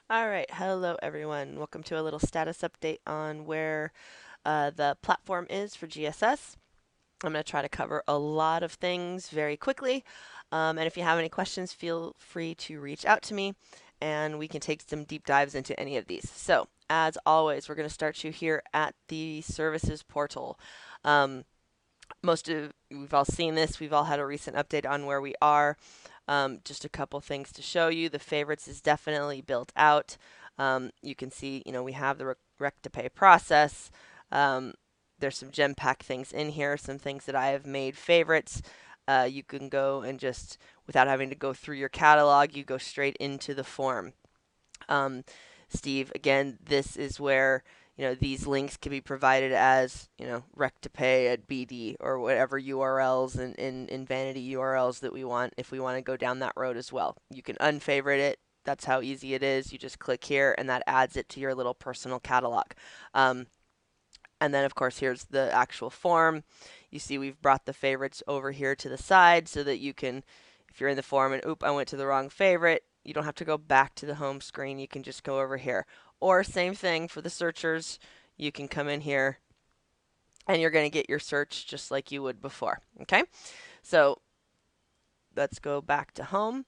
All right, hello everyone. Welcome to a little status update on where the platform is for GSS. I'm going to try to cover a lot of things very quickly. And if you have any questions, feel free to reach out to me and we can take some deep dives into any of these. So, as always, we're going to start you here at the services portal. Um, we've all seen this. We've all had a recent update on where we are. Just a couple things to show you. The favorites is definitely built out. You can see, we have the rec to pay process. Um, there's some Genpack things in here, some things that I have made favorites. You can go and just, without having to go through your catalog, you go straight into the form. Um, Steve, again, this is where these links can be provided as rec to pay at BD or whatever URLs and vanity URLs that we want if we want to go down that road as well. You can unfavorite it. That's how easy it is. You just click here and that adds it to your little personal catalog. Um, and then, of course, here's the actual form. You see we've brought the favorites over here to the side so that you can, if you're in the form and, I went to the wrong favorite, you don't have to go back to the home screen. You can just go over here. Or same thing for the searchers. You can come in here and you're going to get your search just like you would before. Okay, so let's go back to home.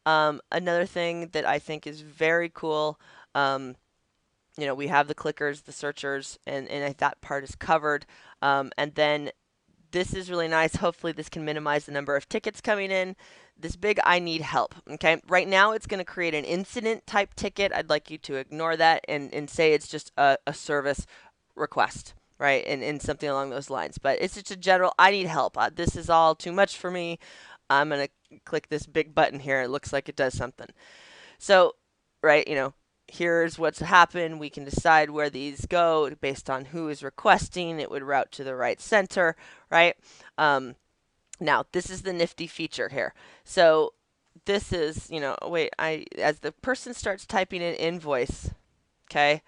Another thing that I think is very cool, we have the clickers, the searchers, and that part is covered. And then this is really nice. Hopefully this can minimize the number of tickets coming in. This big I need help. Okay. Right now it's going to create an incident type ticket. I'd like you to ignore that and say it's just a service request, right? And something along those lines. But it's just a general I need help. This is all too much for me. I'm going to click this big button here. It looks like it does something. So, right, here's what's happened. We can decide where these go based on who is requesting. It would route to the right center, right? Now, this is the nifty feature here. So this is, as the person starts typing in invoice, okay,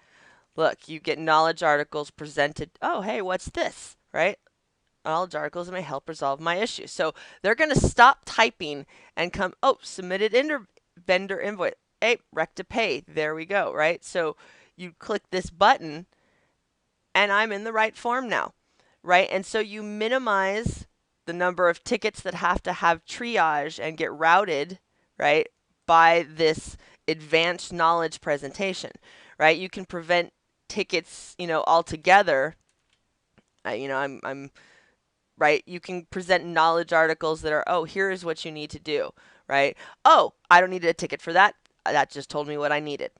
look, you get knowledge articles presented. Oh, hey, what's this, right? Knowledge articles may help resolve my issue. So they're going to stop typing and come, submitted vendor invoice. Hey, rec to pay. There we go, right? So you click this button and I'm in the right form now, right? And so you minimize the number of tickets that have to have triage and get routed, right, by this advanced knowledge presentation, right? You can prevent tickets, altogether. I'm right. You can present knowledge articles that are, here is what you need to do, right? Oh, I don't need a ticket for that. That just told me what I needed,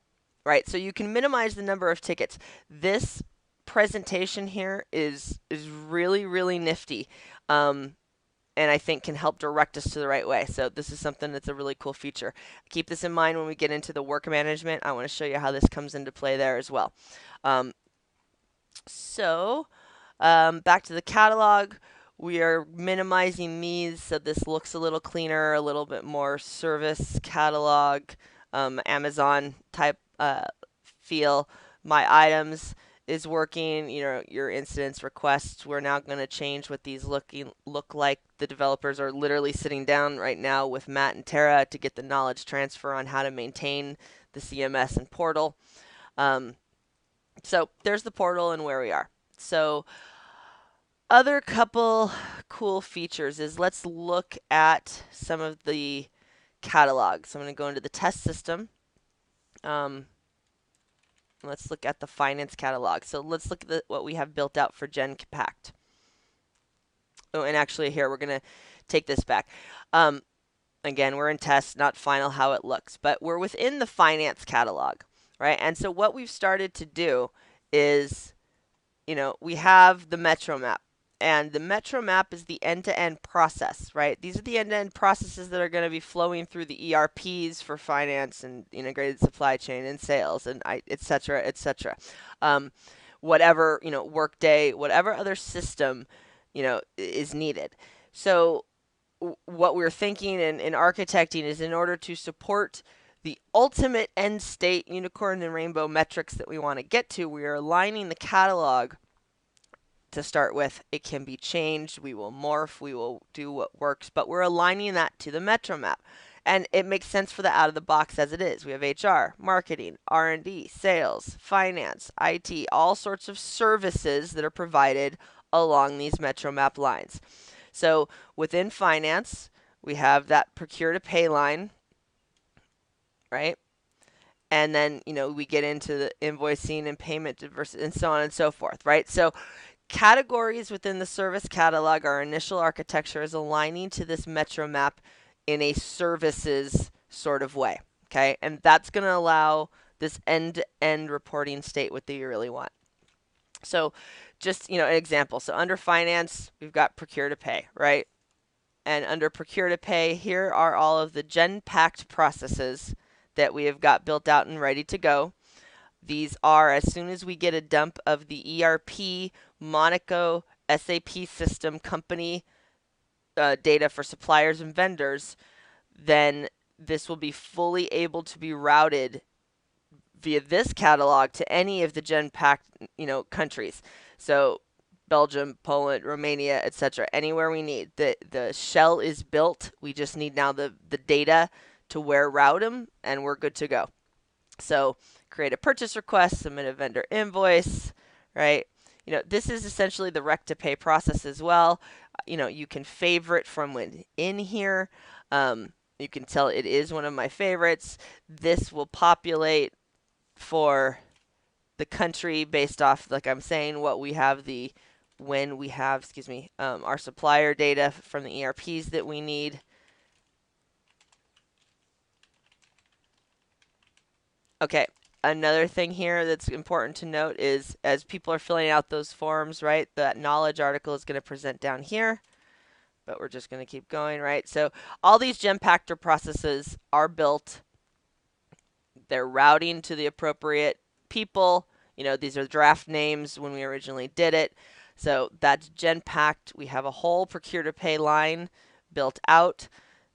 right? So you can minimize the number of tickets. This presentation here is really really nifty, and I think can help direct us to the right way. So this is something that's a really cool feature. Keep this in mind when we get into the work management. I want to show you how this comes into play there as well. Um, so back to the catalog. We are minimizing these so this looks a little cleaner, a little bit more service catalog, Amazon type feel. My items is working. Your incidents requests. We're now going to change what these look like. The developers are literally sitting down right now with Matt and Tara to get the knowledge transfer on how to maintain the CMS and portal. So there's the portal and where we are. So other couple cool features is let's look at some of the catalogs. So I'm going to go into the test system. Let's look at the finance catalog. So let's look at what we have built out for Genpact. Oh, and actually here we're going to take this back. Again, we're in test, not final how it looks, but we're within the finance catalog, right? And so what we've started to do is, we have the Metro map. And the Metro map is the end-to-end process, right? These are the end-to-end processes that are going to be flowing through the ERPs for finance and integrated supply chain and sales and et cetera, et cetera. Whatever, Workday, whatever other system, is needed. So what we're thinking and architecting is in order to support the ultimate end state unicorn and rainbow metrics that we want to get to, we are aligning the catalog to start with. It can be changed. We will morph. We will do what works, but we're aligning that to the Metro map. and it makes sense for the out of the box as it is. We have HR, marketing, R&D, sales, finance, IT, all sorts of services that are provided along these MetroMap lines. So within finance, we have that procure to pay line, right? And then, we get into the invoicing and payment diversity and so on and so forth, right? So categories within the service catalog, our initial architecture is aligning to this MetroMap in a services sort of way, okay? And that's going to allow this end-to-end reporting state what you really want. So just, an example. So under finance, we've got procure to pay, right? And under procure to pay, here are all of the Genpact processes that we have got built out and ready to go. These are, as soon as we get a dump of the ERP, Monaco, SAP system company data for suppliers and vendors, then this will be fully able to be routed via this catalog to any of the Genpact, countries. So Belgium, Poland, Romania, etc. Anywhere we need. The shell is built. We just need now the data to where route them, and we're good to go. So create a purchase request, submit a vendor invoice, right? This is essentially the rec to pay process as well. You can favorite from within here. You can tell it is one of my favorites. This will populate for the country based off, like I'm saying, what we have when we have, our supplier data from the ERPs that we need. Okay, another thing here that's important to note is as people are filling out those forms, right, that knowledge article is going to present down here, but we're just going to keep going, right? So all these Genpactor processes are built. They're routing to the appropriate people. These are draft names when we originally did it. So that's Genpact. We have a whole procure to pay line built out.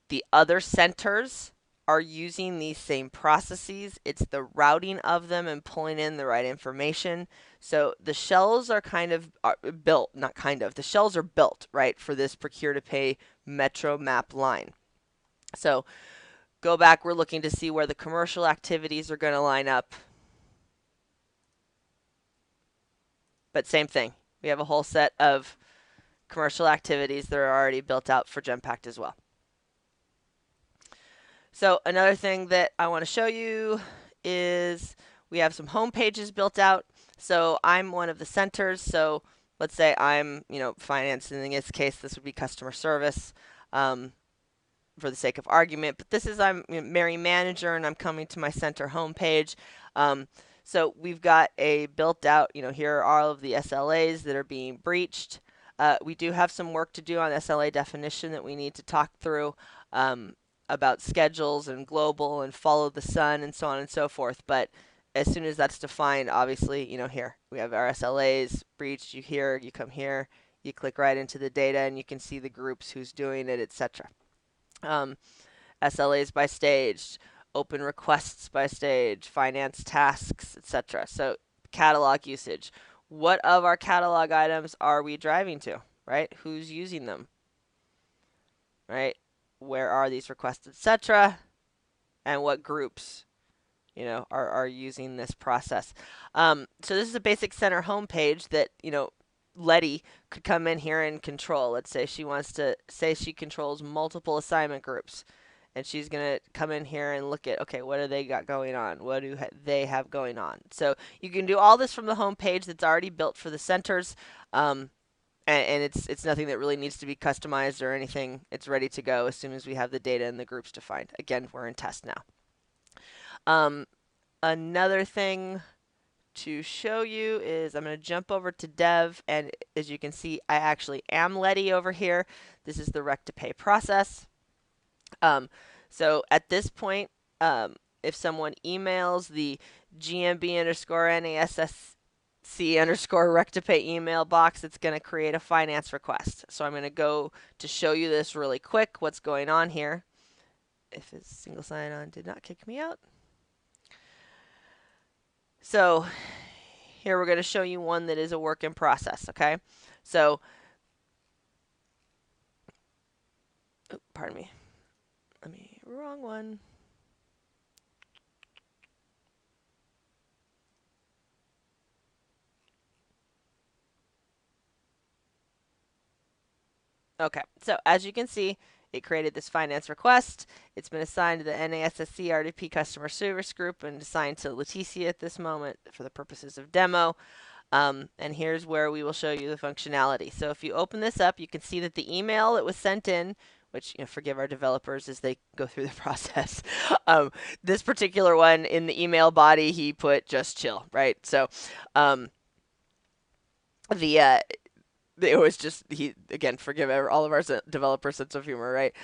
The other centers are using these same processes. It's the routing of them and pulling in the right information. So the shells are built, the shells are built, right, for this procure to pay MetroMap line. So go back, we're looking to see where the commercial activities are going to line up. But same thing. We have a whole set of commercial activities that are already built out for Genpact as well. So another thing that I want to show you is we have some home pages built out. So I'm one of the centers. So let's say I'm, finance, and in this case, this would be customer service for the sake of argument. But this is, I'm Mary Manager, and I'm coming to my center homepage. So we've got a built out, here are all of the SLAs that are being breached. We do have some work to do on SLA definition that we need to talk through. About schedules and global and follow the sun and so on and so forth. But as soon as that's defined, obviously, here we have our SLAs breached. You come here, you click right into the data, and you can see the groups, who's doing it, etc. SLAs by stage, open requests by stage, finance tasks, etc. So catalog usage. What of our catalog items are we driving to, right? Who's using them, right? Where are these requests, etc., and what groups, are using this process. So this is a basic center homepage that, Letty could come in here and control. Let's say she wants to say she controls multiple assignment groups, and she's going to come in here and look at, okay, what do they got going on? What do they have going on? So you can do all this from the homepage that's already built for the centers. And it's nothing that really needs to be customized or anything. It's ready to go as soon as we have the data and the groups defined. Again, we're in test now. Another thing to show you is I'm going to jump over to Dev, and as you can see, I actually am Letty over here. This is the rec to pay process. So at this point, if someone emails the GMB_NASSC _rec to pay email box, it's going to create a finance request. So I'm going to go to show you this really quick, what's going on here. If it's single sign-on did not kick me out. So here we're going to show you one that is a work in process, okay? So, pardon me. Let me wrong one. Okay, so as you can see, it created this finance request. It's been assigned to the NASSC RDP customer service group and assigned to Leticia at this moment for the purposes of demo. And here's where we will show you the functionality. So if you open this up, you can see that the email that was sent in, which, forgive our developers as they go through the process. This particular one, in the email body, he put just chill, right? So the it was just, he, again, forgive all of our developer sense of humor, right?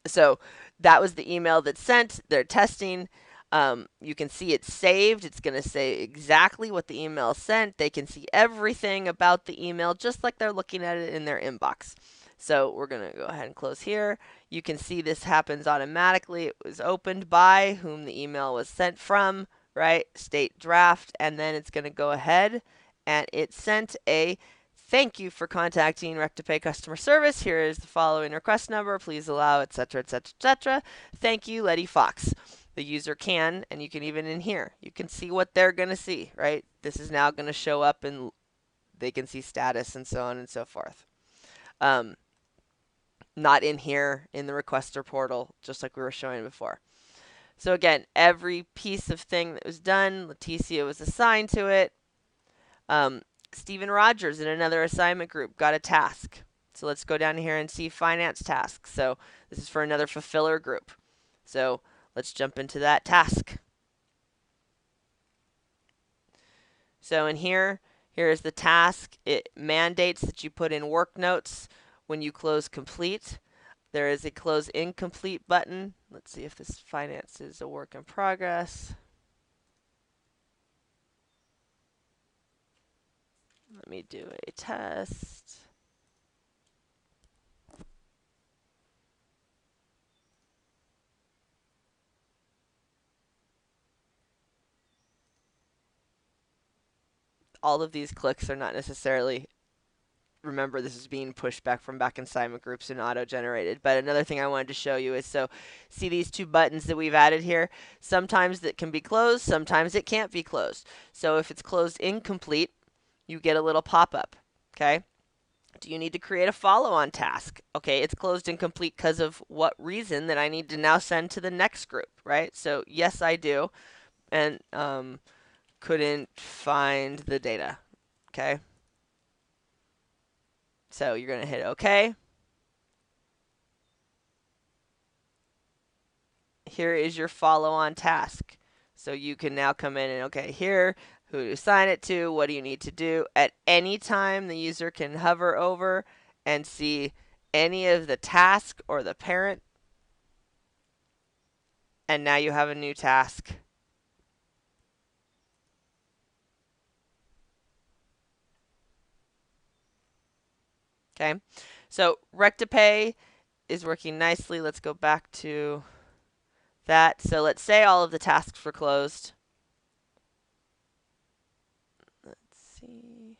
So that was the email that's sent. They're testing. You can see it's saved. It's going to say exactly what the email sent. They can see everything about the email just like they're looking at it in their inbox. So we're going to go ahead and close here. You can see this happens automatically. It was opened by whom the email was sent from, right? State draft. And then it's going to go ahead and it sent a thank you for contacting Rectipay customer service. Here is the following request number. Please allow, etc., etc., etc. Thank you, Letty Fox. The user can, and you can even in here, you can see what they're going to see, right? This is now going to show up and they can see status and so on and so forth. Not in here in the requester portal, just like we were showing before. So again, every piece of thing that was done, Leticia was assigned to it. Stephen Rogers in another assignment group got a task. So let's go down here and see finance tasks. So this is for another fulfiller group. So let's jump into that task. So in here is the task. It mandates that you put in work notes when you close complete. There is a close incomplete button. Let's see if this finance is a work in progress. Let me do a test. All of these clicks are not necessarily, remember, this is being pushed back from back assignment groups and auto-generated. But another thing I wanted to show you is, so see these two buttons that we've added here? Sometimes that can be closed, sometimes it can't be closed. So if it's closed incomplete, you get a little pop-up, okay? Do you need to create a follow-on task? Okay, it's closed incomplete because of what reason that I need to now send to the next group, right? So yes, I do, and couldn't find the data, okay? So you're going to hit OK. Here is your follow-on task. So you can now come in and, okay, here, who to assign it to, what do you need to do? At any time, the user can hover over and see any of the task or the parent. And now you have a new task. Okay, so Rectipay is working nicely. Let's go back to that. So let's say all of the tasks were closed. Let's see.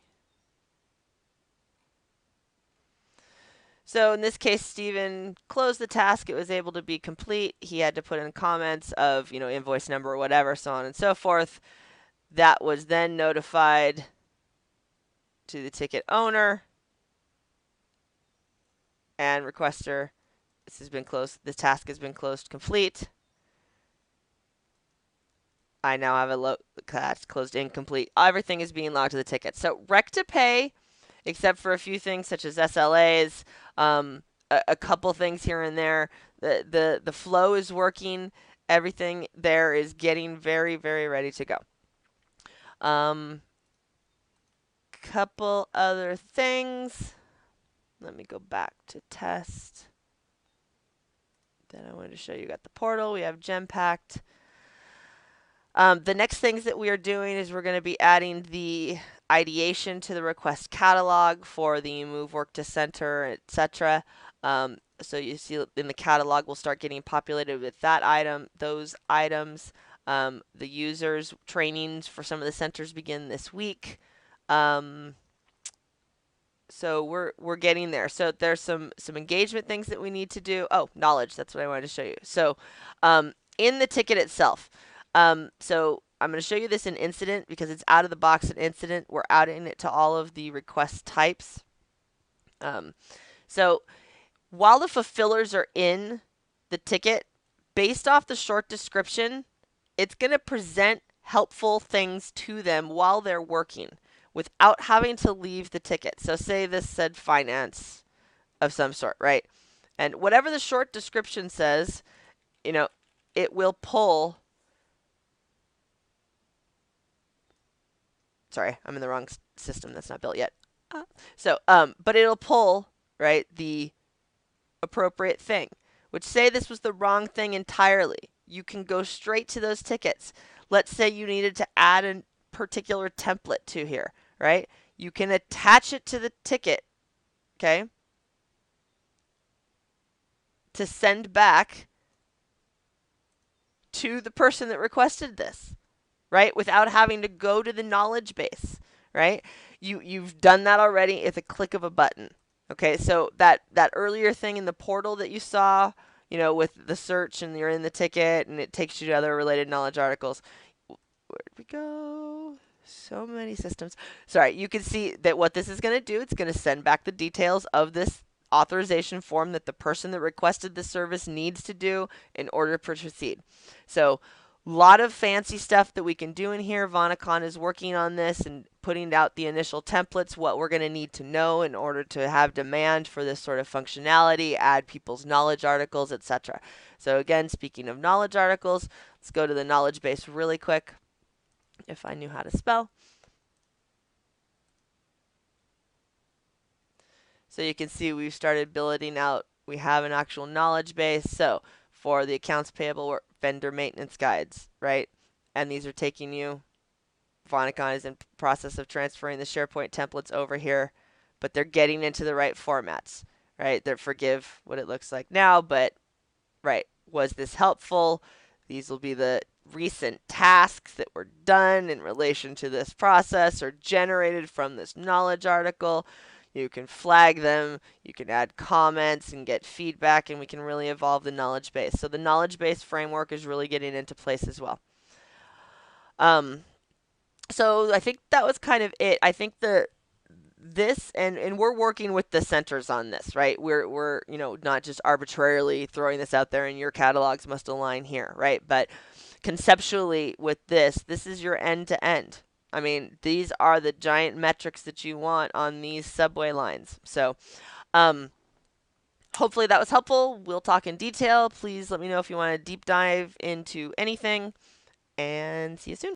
So in this case, Stephen closed the task. It was able to be complete. He had to put in comments of, invoice number or whatever, so on and so forth. That was then notified to the ticket owner and requester. This has been closed. This task has been closed complete. I now have a class closed incomplete. Everything is being logged to the ticket. So Rectipay, except for a few things such as SLAs, a couple things here and there, the flow is working. Everything there is getting very, very ready to go. Couple other things. Let me go back to test. Then I wanted to show you got the portal. We have Genpact. The next things that we are doing is we're going to be adding the ideation to the request catalog for the move work to center, etc. So you see in the catalog, we'll start getting populated with that item, those items. The users trainings for some of the centers begin this week. So we're getting there. So there's some engagement things that we need to do. Oh, knowledge. That's what I wanted to show you. So in the ticket itself, so I'm going to show you this in incident because it's out of the box an incident. We're adding it to all of the request types. So while the fulfillers are in the ticket, based off the short description, it's going to present helpful things to them while they're working without having to leave the ticket. So say this said finance of some sort, right? And whatever the short description says, it will pull. Sorry, I'm in the wrong system. That's not built yet. But it'll pull, right, the appropriate thing, which say this was the wrong thing entirely. You can go straight to those tickets. Let's say you needed to add a particular template to here, right? You can attach it to the ticket, okay, to send back to the person that requested this, right? Without having to go to the knowledge base, right? You've done that already at the click of a button. Okay, so that earlier thing in the portal that you saw, with the search and you're in the ticket and it takes you to other related knowledge articles. Where'd we go? So many systems. Sorry, you can see that what this is going to do, it's going to send back the details of this authorization form that the person that requested the service needs to do in order to proceed. So a lot of fancy stuff that we can do in here. Vonicon is working on this and putting out the initial templates, what we're going to need to know in order to have demand for this sort of functionality, add people's knowledge articles, etc. So again, speaking of knowledge articles, let's go to the knowledge base really quick, if I knew how to spell. So you can see we've started building out, we have an actual knowledge base. So for the accounts payable vendor maintenance guides, right? And these are taking you, Vonicon is in process of transferring the SharePoint templates over here, but they're getting into the right formats, right? They're forgive what it looks like now, but right, was this helpful? These will be the recent tasks that were done in relation to this process or generated from this knowledge article. You can flag them, you can add comments and get feedback, and we can really evolve the knowledge base. So the knowledge base framework is really getting into place as well. So I think that was kind of it. I think this and we're working with the centers on this, right? We're not just arbitrarily throwing this out there and your catalogs must align here, right? But conceptually with this is your end to end. I mean, these are the giant metrics that you want on these subway lines. So hopefully that was helpful. We'll talk in detail. Please let me know if you want to deep dive into anything, and see you soon.